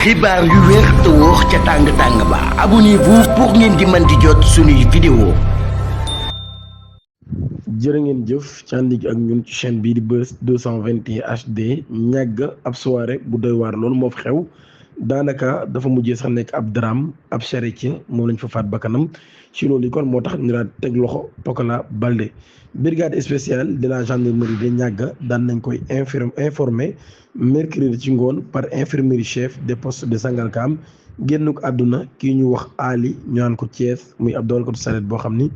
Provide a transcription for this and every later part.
xibaar yu wér te wóor ca tàng ba abonnez-vous pour ngeen di mën di jot suñuy vidéo. jërë ngeen jëf ci ànd ak ñun ci chaîne bii di Buzz 221 HD ñàgg ab soirée bu doy waar loolu moo fi xew daanaka dafa mujjee sax nekk ab drame ab charretier moom lañ fa faat bakkanam ci loolu yi kon moo tax ñu daan teg loxo Pokola Baldé brigade spéciale de la gendarmerie de ñàgg daan nañ koy informé mercredi ci ngoon par infirmerie chef des postes de Sangalkam génn ko àdduna kii ñu wax Ali ñu naan ko Thiès muy ab dawalkatu saret boo xam ni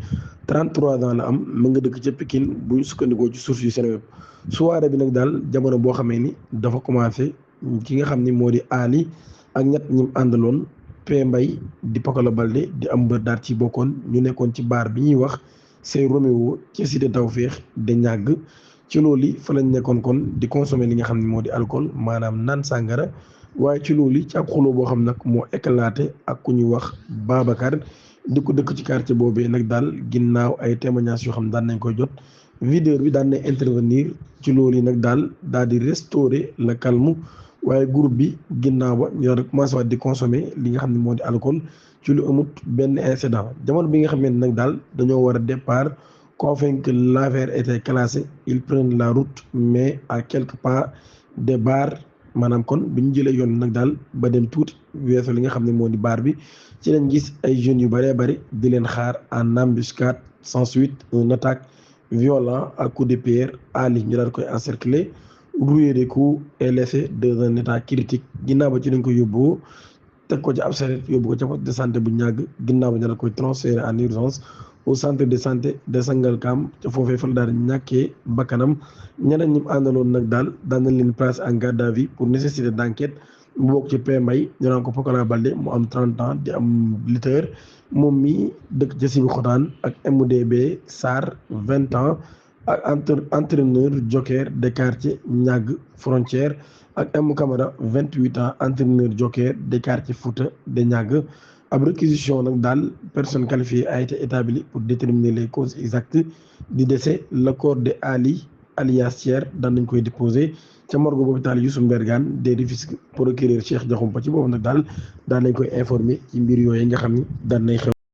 33 ans la am mu nga dëkk ca Pikine bu ñu sukkandikoo ci source yu Seneweb soirée bi nag daal jamono boo xamee ni dafa commencé ki nga xam ni moo di Ali ak ñett ñi mu àndaloon P Mbay di Pokola Baldé di am mbër daal ci bokkoon ñu nekkoon ci baar bi ñuy wax c'est Roméo ci cité Tawfekh de ñàgg ci loolu fa lañ nekkoon kon di consommer li nga xam ne moo di alcool maanaam naan sàngara waaye ci loolu ci ab xuloo boo xam nag moo éclaté ak ku ñuy wax Babacar di ko dëkk ci quartier boobee nag daal ginnaaw ay témoignages yoo xam ne daan nañ koy jot videur bi daan na intervenir ci loolu yi nag daal di restaurer le calme waaye groupe bi ginnaaw ba ñu daal commencé waat di consommer li nga xam ne moo di alcool ci lu amut benn incident jamono bi nga xam ne nag daal dañoo war a départ convaincu que l'affaire était classée ils prennent la route mais à quelques pas des bars maanaam kon bi ñu jëlee yoon nag daal ba dem tuuti weesu li nga xam ne moo di baar bi ci lañ gis ay jeunes yu bëree bëri di leen xaar en embuscade sans suite une attaque violente à coups de pierre Ali ñu daal koy encercler roué des coups et laissé dans un état critique ginnaaw ba ci lañ ko yóbbu teg ko ci ab saret yóbbu ko ca poste de santé bu ñàgg ginnaaw ba ñu daal koy transféré en urgence au centre de santé de Sangalkam ca foofee fa la daal ñàkkee bakkanam ñeneen ñi mu àndaloon nag daal daan nañ leen place en garde à vue pour nécessité d' enquête mu bokk ci P Mbay ñu naan ko Pokola Baldé mu am 30 ans di am lutteur moom mi dëkk ca Sibi Xotaan ak MDB Sarr 20 ans ak entraîneur joker de quartier ñàgg frontière ak M Camara 28 ans entraîneur joker de quartier Fouta de ñàgg ab réquisition nag daal personne qualifiée a été établie pour déterminer les causes exactes du décès le corps de Ali alias Thier daan nañ koy déposé ca morgue hôpital Youssou Mbergane des Rufisques procureur Cheikh Diakhoumpa ci boobu nag daal daan nañ koy informé ci mbir yooyu nga xam ni daan nay xew